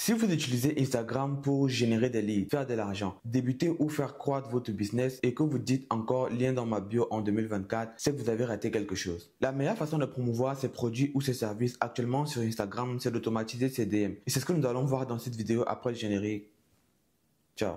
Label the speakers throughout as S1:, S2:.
S1: Si vous utilisez Instagram pour générer des leads, faire de l'argent, débuter ou faire croître votre business et que vous dites encore lien dans ma bio en 2024, c'est que vous avez raté quelque chose. La meilleure façon de promouvoir ses produits ou ses services actuellement sur Instagram, c'est d'automatiser ses DM. Et c'est ce que nous allons voir dans cette vidéo après le générique. Ciao.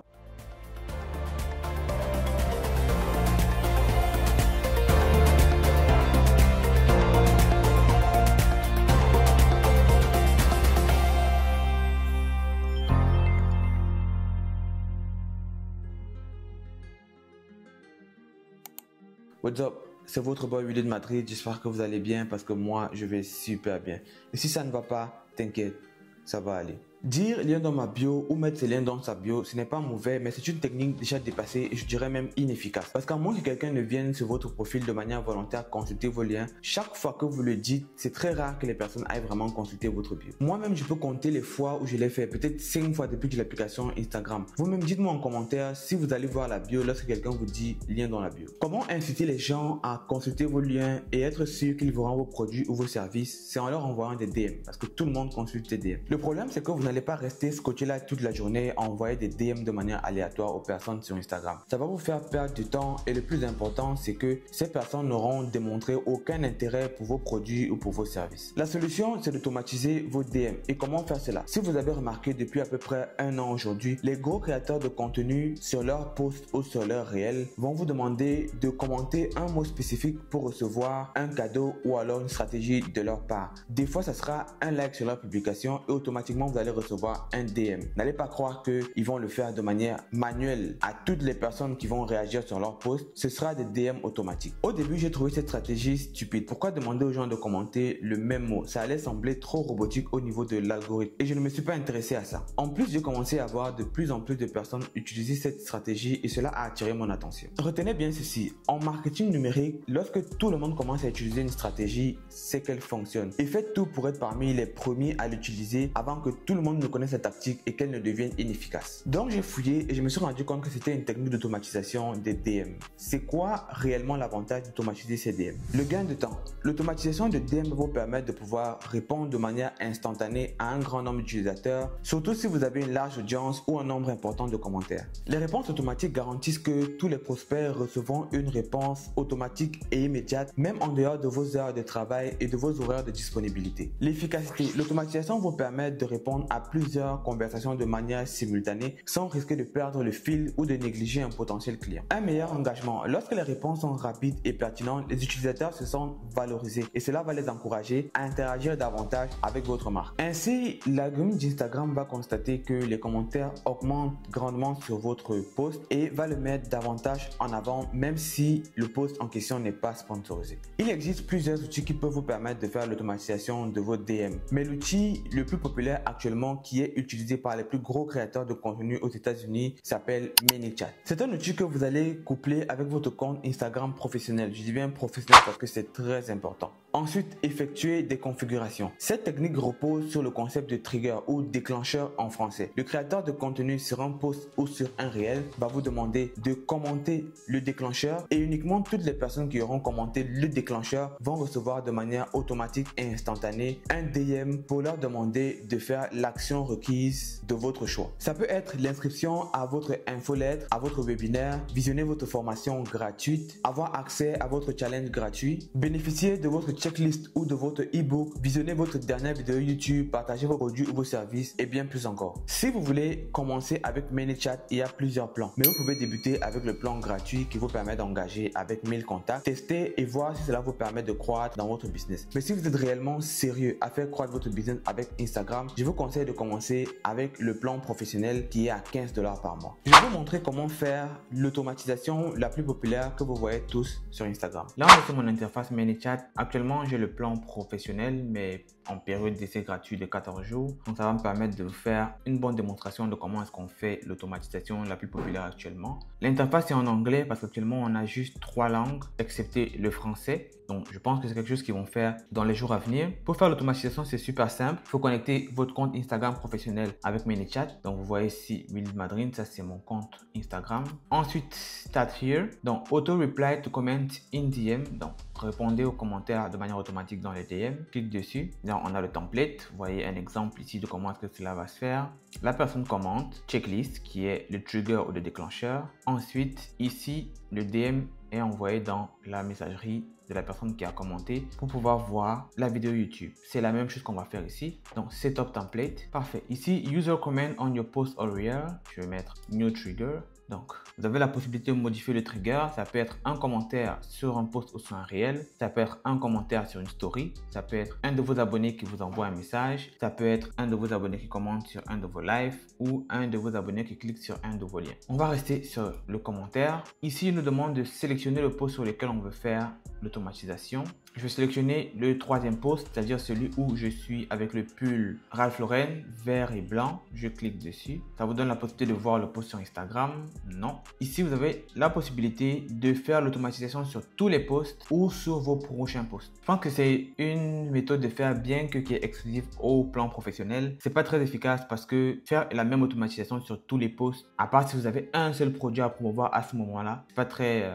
S1: What's up? C'est votre boy Willy de Madrid, j'espère que vous allez bien parce que moi je vais super bien. Et si ça ne va pas, t'inquiète, ça va aller. Dire lien dans ma bio ou mettre ses liens dans sa bio, ce n'est pas mauvais, mais c'est une technique déjà dépassée et je dirais même inefficace. Parce qu'à moins que quelqu'un ne vienne sur votre profil de manière volontaire consulter vos liens, chaque fois que vous le dites, c'est très rare que les personnes aillent vraiment consulter votre bio. Moi-même, je peux compter les fois où je l'ai fait, peut-être 5 fois depuis que j'ai l'application Instagram. Vous-même, dites-moi en commentaire si vous allez voir la bio lorsque quelqu'un vous dit lien dans la bio. Comment inciter les gens à consulter vos liens et être sûr qu'ils verront vos produits ou vos services? C'est en leur envoyant des DM, parce que tout le monde consulte des DM. Le problème, c'est que vous n'allez pas rester scotché là toute la journée à envoyer des DM de manière aléatoire aux personnes sur Instagram. Ça va vous faire perdre du temps et le plus important, c'est que ces personnes n'auront démontré aucun intérêt pour vos produits ou pour vos services. La solution, c'est d'automatiser vos DM. Et comment faire cela? Si vous avez remarqué depuis à peu près un an aujourd'hui, les gros créateurs de contenu sur leur post ou sur leur réel vont vous demander de commenter un mot spécifique pour recevoir un cadeau ou alors une stratégie de leur part. Des fois, ça sera un like sur leur publication et automatiquement, vous allez recevoir un DM. N'allez pas croire qu'ils vont le faire de manière manuelle à toutes les personnes qui vont réagir sur leur post. Ce sera des DM automatiques. Au début, j'ai trouvé cette stratégie stupide. Pourquoi demander aux gens de commenter le même mot? Ça allait sembler trop robotique au niveau de l'algorithme et je ne me suis pas intéressé à ça. En plus, j'ai commencé à voir de plus en plus de personnes utiliser cette stratégie et cela a attiré mon attention. Retenez bien ceci. En marketing numérique, lorsque tout le monde commence à utiliser une stratégie, c'est qu'elle fonctionne. Et faites tout pour être parmi les premiers à l'utiliser avant que tout le monde ne connaisse cette tactique et qu'elle ne devienne inefficace. Donc j'ai fouillé et je me suis rendu compte que c'était une technique d'automatisation des DM. C'est quoi réellement l'avantage d'automatiser ces DM? Le gain de temps. L'automatisation de DM va vous permettre de pouvoir répondre de manière instantanée à un grand nombre d'utilisateurs, surtout si vous avez une large audience ou un nombre important de commentaires. Les réponses automatiques garantissent que tous les prospects recevront une réponse automatique et immédiate, même en dehors de vos heures de travail et de vos horaires de disponibilité. L'efficacité. L'automatisation vous permet de répondre à plusieurs conversations de manière simultanée sans risquer de perdre le fil ou de négliger un potentiel client. Un meilleur engagement. Lorsque les réponses sont rapides et pertinentes, les utilisateurs se sentent valorisés et cela va les encourager à interagir davantage avec votre marque. Ainsi, l'algorithme d'Instagram va constater que les commentaires augmentent grandement sur votre post et va le mettre davantage en avant même si le post en question n'est pas sponsorisé. Il existe plusieurs outils qui peuvent vous permettre de faire l'automatisation de vos DM, mais l'outil le plus populaire actuellement qui est utilisé par les plus gros créateurs de contenu aux États-Unis s'appelle ManyChat. C'est un outil que vous allez coupler avec votre compte Instagram professionnel. Je dis bien professionnel parce que c'est très important. Ensuite, effectuer des configurations. Cette technique repose sur le concept de trigger ou déclencheur en français. Le créateur de contenu sur un post ou sur un réel va vous demander de commenter le déclencheur et uniquement toutes les personnes qui auront commenté le déclencheur vont recevoir de manière automatique et instantanée un DM pour leur demander de faire l'action requise de votre choix. Ça peut être l'inscription à votre infolettre, à votre webinaire, visionner votre formation gratuite, avoir accès à votre challenge gratuit, bénéficier de votre checklist ou de votre e-book, visionner votre dernière vidéo YouTube, partager vos produits ou vos services et bien plus encore. Si vous voulez commencer avec ManyChat, il y a plusieurs plans, mais vous pouvez débuter avec le plan gratuit qui vous permet d'engager avec 1000 contacts, tester et voir si cela vous permet de croître dans votre business. Mais si vous êtes réellement sérieux à faire croître votre business avec Instagram, je vous conseille de commencer avec le plan professionnel qui est à $15 par mois. Je vais vous montrer comment faire l'automatisation la plus populaire que vous voyez tous sur Instagram. Là, on est sur mon interface ManyChat. Actuellement, j'ai le plan professionnel, mais en période d'essai gratuit de 14 jours. Donc, ça va me permettre de vous faire une bonne démonstration de comment est-ce qu'on fait l'automatisation la plus populaire actuellement. L'interface est en anglais parce qu'actuellement, on a juste 3 langues, excepté le français. Donc, je pense que c'est quelque chose qu'ils vont faire dans les jours à venir. Pour faire l'automatisation, c'est super simple. Il faut connecter votre compte Instagram professionnel avec ManyChat. Donc, vous voyez ici, Willy Madrid, ça c'est mon compte Instagram. Ensuite, start here. Donc, auto reply to comment in DM. Donc, répondez aux commentaires de manière automatique dans les DM. Clique dessus. Donc, on a le template. Vous voyez un exemple ici de comment est-ce que cela va se faire. La personne commente. Checklist qui est le trigger ou le déclencheur. Ensuite, ici, le DM est envoyé dans la messagerie de la personne qui a commenté pour pouvoir voir la vidéo YouTube. C'est la même chose qu'on va faire ici. Donc, setup template. Parfait. Ici, user comment on your post or reel. Je vais mettre new trigger. Donc, vous avez la possibilité de modifier le trigger. Ça peut être un commentaire sur un post ou sur un réel. Ça peut être un commentaire sur une story. Ça peut être un de vos abonnés qui vous envoie un message. Ça peut être un de vos abonnés qui commente sur un de vos lives ou un de vos abonnés qui clique sur un de vos liens. On va rester sur le commentaire. Ici, il nous demande de sélectionner le post sur lequel on veut faire l'automatisation. Je vais sélectionner le troisième post, c'est-à-dire celui où je suis avec le pull Ralph Lauren vert et blanc. Je clique dessus. Ça vous donne la possibilité de voir le post sur Instagram. Non. Ici, vous avez la possibilité de faire l'automatisation sur tous les posts ou sur vos prochains posts. Je pense que c'est une méthode de faire bien que qui est exclusive au plan professionnel. C'est pas très efficace parce que faire la même automatisation sur tous les posts, à part si vous avez un seul produit à promouvoir à ce moment-là, c'est pas très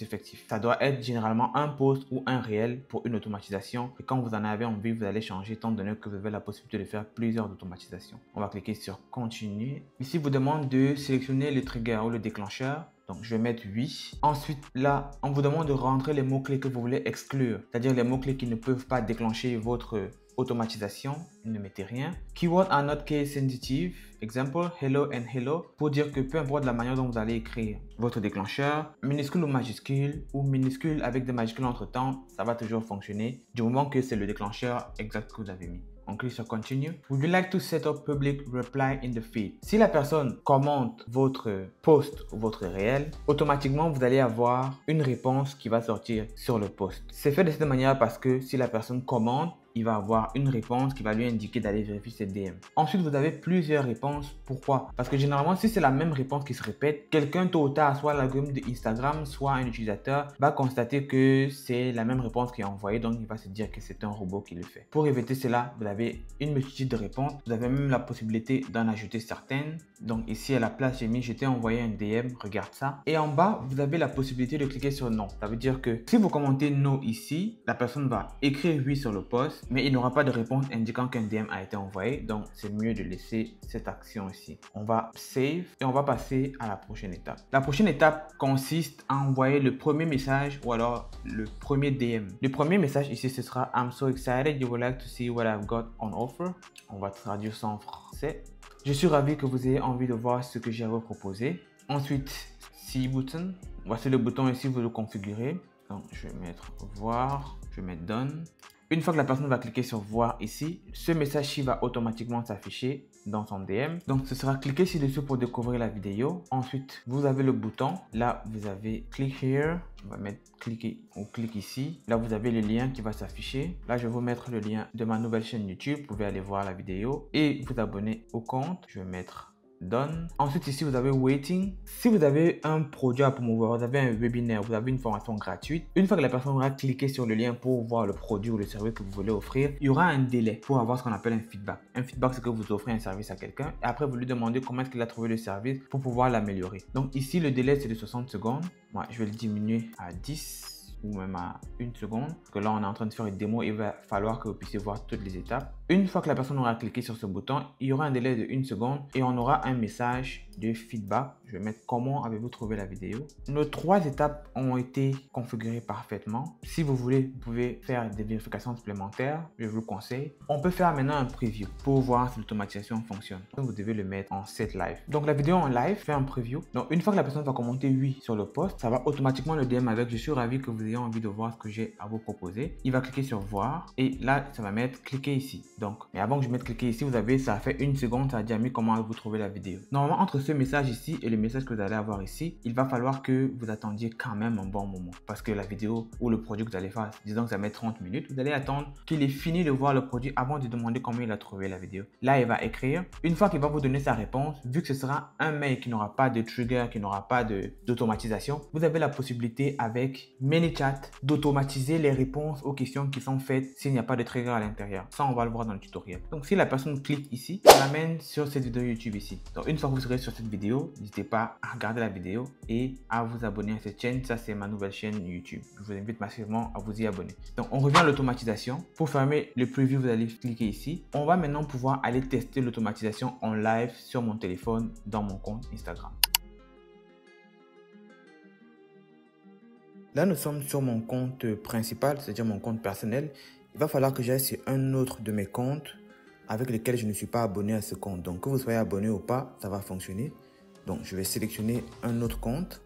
S1: effectif. Ça doit être généralement un post ou un réel pour une automatisation. Et quand vous en avez envie, vous allez changer étant donné que vous avez la possibilité de faire plusieurs automatisations. On va cliquer sur continuer. Ici, vous demande de sélectionner le trigger ou le déclencheur. Donc, je vais mettre oui. Ensuite, là, on vous demande de rentrer les mots-clés que vous voulez exclure. C'est-à-dire les mots-clés qui ne peuvent pas déclencher votre automatisation. Ne mettez rien. Keywords are not case sensitive. Example, hello and hello. Pour dire que peu importe la manière dont vous allez écrire votre déclencheur, minuscule ou minuscule avec des majuscules entre temps, ça va toujours fonctionner du moment que c'est le déclencheur exact que vous avez mis. On clique sur Continue. Would you like to set up public reply in the feed? Si la personne commente votre post ou votre réel, automatiquement, vous allez avoir une réponse qui va sortir sur le post. C'est fait de cette manière parce que si la personne commente, il va avoir une réponse qui va lui indiquer d'aller vérifier ses DM. Ensuite, vous avez plusieurs réponses. Pourquoi? Parce que généralement, si c'est la même réponse qui se répète, quelqu'un tôt ou tard, soit l'algorithme d'Instagram, soit un utilisateur, va constater que c'est la même réponse qui est envoyée. Donc, il va se dire que c'est un robot qui le fait. Pour éviter cela, vous avez une multitude de réponses. Vous avez même la possibilité d'en ajouter certaines. Donc, ici, à la place, j'ai mis « Je t'ai envoyé un DM, regarde ça ». Et en bas, vous avez la possibilité de cliquer sur « Non ». Ça veut dire que si vous commentez « Non » ici, la personne va écrire « Oui » sur le post, mais il n'aura pas de réponse indiquant qu'un DM a été envoyé. Donc, c'est mieux de laisser cette action ici. On va save et on va passer à la prochaine étape. La prochaine étape consiste à envoyer le premier message ou alors le premier DM. Le premier message ici, ce sera « I'm so excited, you would like to see what I've got on offer ». On va traduire ça en français. Je suis ravi que vous ayez envie de voir ce que j'ai à vous proposer. Ensuite, See button. Voici le bouton ici, vous le configurez. Donc, je vais mettre voir, je vais mettre done. Une fois que la personne va cliquer sur voir ici, ce message-ci va automatiquement s'afficher dans son DM. Donc, ce sera cliquer ci-dessus pour découvrir la vidéo. Ensuite, vous avez le bouton. Là, vous avez click here. On va mettre cliquer ou clique ici. Là, vous avez le lien qui va s'afficher. Là, je vais vous mettre le lien de ma nouvelle chaîne YouTube. Vous pouvez aller voir la vidéo et vous abonner au compte. Je vais mettre done. Ensuite, ici, vous avez waiting. Si vous avez un produit à promouvoir, vous avez un webinaire, vous avez une formation gratuite, une fois que la personne aura cliqué sur le lien pour voir le produit ou le service que vous voulez offrir, il y aura un délai pour avoir ce qu'on appelle un feedback. Un feedback, c'est que vous offrez un service à quelqu'un et après, vous lui demandez comment est-ce qu'il a trouvé le service pour pouvoir l'améliorer. Donc ici, le délai, c'est de 60 secondes. Moi, je vais le diminuer à 10 ou même à 1 seconde. Parce que là, on est en train de faire une démo et il va falloir que vous puissiez voir toutes les étapes. Une fois que la personne aura cliqué sur ce bouton, il y aura un délai de 1 seconde et on aura un message de feedback. Je vais mettre comment avez-vous trouvé la vidéo. Nos 3 étapes ont été configurées parfaitement. Si vous voulez, vous pouvez faire des vérifications supplémentaires. Je vous le conseille. On peut faire maintenant un preview pour voir si l'automatisation fonctionne. Donc, vous devez le mettre en set live. Donc, la vidéo en live fait un preview. Donc, une fois que la personne va commenter oui sur le post, ça va automatiquement le DM avec « Je suis ravi que vous ayez envie de voir ce que j'ai à vous proposer ». Il va cliquer sur voir et là, ça va mettre cliquer ici. Donc, mais avant que je mette cliquer ici, vous avez, ça a fait 1 seconde, ça a déjà mis comment vous trouvez la vidéo. Normalement, entre ce message ici et le message que vous allez avoir ici, il va falloir que vous attendiez quand même un bon moment. Parce que la vidéo ou le produit que vous allez faire, disons que ça met 30 minutes, vous allez attendre qu'il ait fini de voir le produit avant de demander comment il a trouvé la vidéo. Là, il va écrire. Une fois qu'il va vous donner sa réponse, vu que ce sera un mail qui n'aura pas de trigger, qui n'aura pas d'automatisation, vous avez la possibilité avec ManyChat d'automatiser les réponses aux questions qui sont faites s'il n'y a pas de trigger à l'intérieur. Ça, on va le voir dans le tutoriel. Donc, si la personne clique ici, ça l'amène sur cette vidéo YouTube ici. Donc, une fois que vous serez sur cette vidéo, n'hésitez pas à regarder la vidéo et à vous abonner à cette chaîne. Ça, c'est ma nouvelle chaîne YouTube. Je vous invite massivement à vous y abonner. Donc, on revient à l'automatisation. Pour fermer le preview, vous allez cliquer ici. On va maintenant pouvoir aller tester l'automatisation en live sur mon téléphone dans mon compte Instagram. Là, nous sommes sur mon compte principal, c'est-à-dire mon compte personnel. Il va falloir que j'aille sur un autre de mes comptes avec lesquels je ne suis pas abonné à ce compte. Donc, que vous soyez abonné ou pas, ça va fonctionner. Donc, je vais sélectionner un autre compte.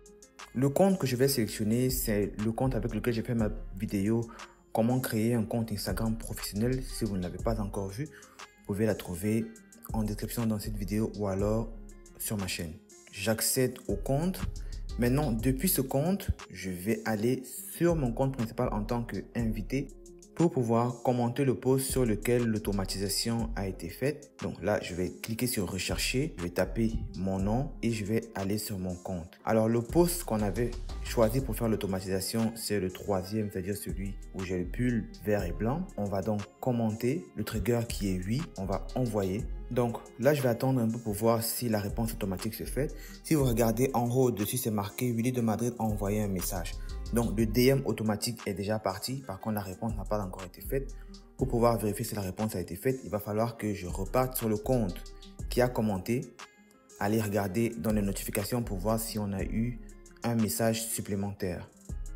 S1: Le compte que je vais sélectionner, c'est le compte avec lequel j'ai fait ma vidéo « Comment créer un compte Instagram professionnel ». Si vous ne l'avez pas encore vu, vous pouvez la trouver en description dans cette vidéo ou alors sur ma chaîne. J'accède au compte. Maintenant, depuis ce compte, je vais aller sur mon compte principal en tant qu'invité pour pouvoir commenter le post sur lequel l'automatisation a été faite. Donc là, je vais cliquer sur rechercher, je vais taper mon nom et je vais aller sur mon compte. Alors le post qu'on avait choisi pour faire l'automatisation, c'est le troisième, c'est-à-dire celui où j'ai le pull vert et blanc. On va donc commenter le trigger qui est oui, on va envoyer. Donc là, je vais attendre un peu pour voir si la réponse automatique se fait. Si vous regardez en haut, dessus, c'est marqué Willy de Madrid a envoyé un message. Donc le DM automatique est déjà parti. Par contre, la réponse n'a pas encore été faite. Pour pouvoir vérifier si la réponse a été faite, il va falloir que je reparte sur le compte qui a commenté. Aller regarder dans les notifications pour voir si on a eu un message supplémentaire.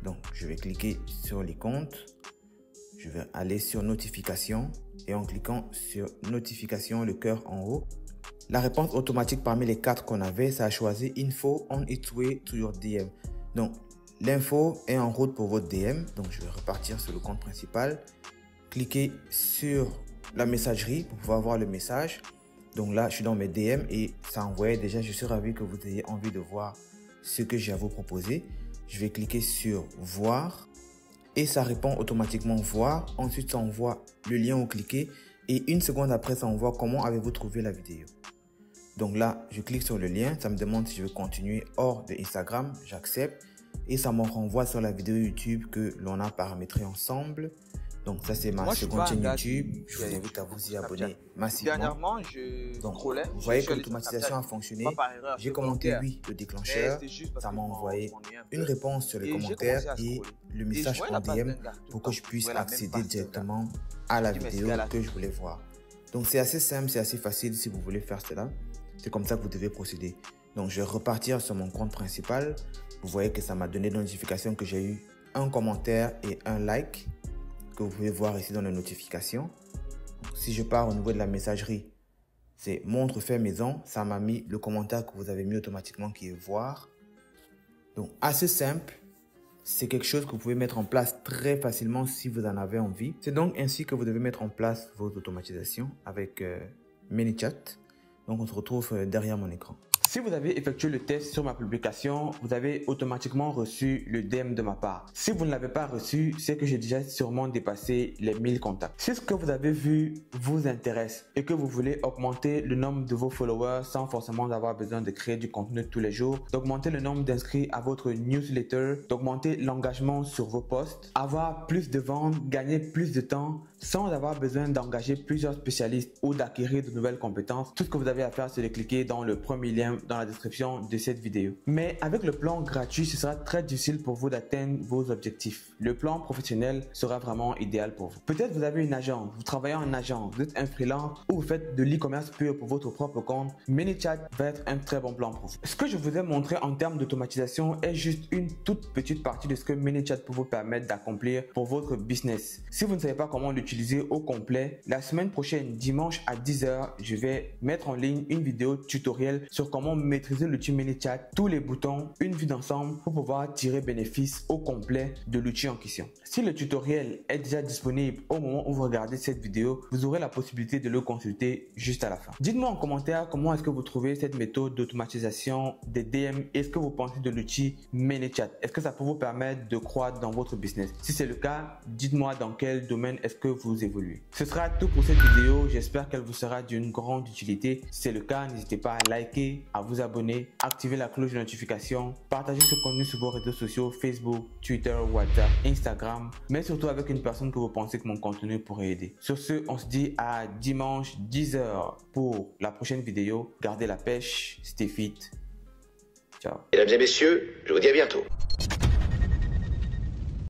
S1: Donc je vais cliquer sur les comptes. Je vais aller sur notification et en cliquant sur notification, le cœur en haut, la réponse automatique parmi les 4 qu'on avait, ça a choisi info on its way to your DM. Donc l'info est en route pour votre DM. Donc je vais repartir sur le compte principal, cliquer sur la messagerie pour pouvoir voir le message. Donc là, je suis dans mes DM et ça envoyait déjà. Je suis ravi que vous ayez envie de voir ce que j'ai à vous proposer. Je vais cliquer sur voir. Et ça répond automatiquement voir. Ensuite, ça envoie le lien où cliquer. Et une seconde après, ça envoie comment avez-vous trouvé la vidéo. Donc là, je clique sur le lien. Ça me demande si je veux continuer hors de Instagram. J'accepte. Et ça me renvoie sur la vidéo YouTube que l'on a paramétrée ensemble. Donc ça, c'est ma seconde chaîne YouTube. Je vous invite à vous y abonner massivement.
S2: Dernièrement, je scrollais.
S1: Vous voyez que l'automatisation a fonctionné. J'ai commenté oui, le déclencheur. Ça m'a envoyé une réponse sur les commentaires et le message en DM pour que je puisse accéder directement à la vidéo que je voulais voir. Donc c'est assez simple, c'est assez facile si vous voulez faire cela. C'est comme ça que vous devez procéder. Donc je vais repartir sur mon compte principal. Vous voyez que ça m'a donné des notifications que j'ai eu un commentaire et un like, que vous pouvez voir ici dans les notifications. Si je pars au niveau de la messagerie, c'est montre fait maison. Ça m'a mis le commentaire que vous avez mis automatiquement qui est voir. Donc assez simple. C'est quelque chose que vous pouvez mettre en place très facilement si vous en avez envie. C'est donc ainsi que vous devez mettre en place vos automatisations avec ManyChat. Donc on se retrouve derrière mon écran. Si vous avez effectué le test sur ma publication, vous avez automatiquement reçu le DM de ma part. Si vous ne l'avez pas reçu, c'est que j'ai déjà sûrement dépassé les 1000 contacts. Si ce que vous avez vu vous intéresse et que vous voulez augmenter le nombre de vos followers sans forcément avoir besoin de créer du contenu tous les jours, d'augmenter le nombre d'inscrits à votre newsletter, d'augmenter l'engagement sur vos posts, avoir plus de ventes, gagner plus de temps sans avoir besoin d'engager plusieurs spécialistes ou d'acquérir de nouvelles compétences, tout ce que vous avez à faire, c'est de cliquer dans le premier lien dans la description de cette vidéo. Mais avec le plan gratuit, ce sera très difficile pour vous d'atteindre vos objectifs. Le plan professionnel sera vraiment idéal pour vous. Peut-être vous avez une agence, vous travaillez en agence, vous êtes un freelance ou vous faites de l'e-commerce pur pour votre propre compte. ManyChat va être un très bon plan pour vous. Ce que je vous ai montré en termes d'automatisation est juste une toute petite partie de ce que ManyChat peut vous permettre d'accomplir pour votre business. Si vous ne savez pas comment l'utiliser, l'utiliser au complet. La semaine prochaine, dimanche à 10 h, je vais mettre en ligne une vidéo tutoriel sur comment maîtriser l'outil ManyChat, tous les boutons, une vue d'ensemble pour pouvoir tirer bénéfice au complet de l'outil en question. Si le tutoriel est déjà disponible au moment où vous regardez cette vidéo, vous aurez la possibilité de le consulter juste à la fin. Dites-moi en commentaire comment est-ce que vous trouvez cette méthode d'automatisation des DM. Est-ce que vous pensez de l'outil ManyChat? Est-ce que ça peut vous permettre de croître dans votre business? Si c'est le cas, dites-moi dans quel domaine est-ce que vous évoluez. Ce sera tout pour cette vidéo. J'espère qu'elle vous sera d'une grande utilité. Si c'est le cas, n'hésitez pas à liker, à vous abonner, activer la cloche de notification, partager ce contenu sur vos réseaux sociaux, Facebook, Twitter, WhatsApp, Instagram, mais surtout avec une personne que vous pensez que mon contenu pourrait aider. Sur ce, on se dit à dimanche 10 h pour la prochaine vidéo. Gardez la pêche, stay fit. Ciao.
S3: Mesdames et messieurs, je vous dis à bientôt.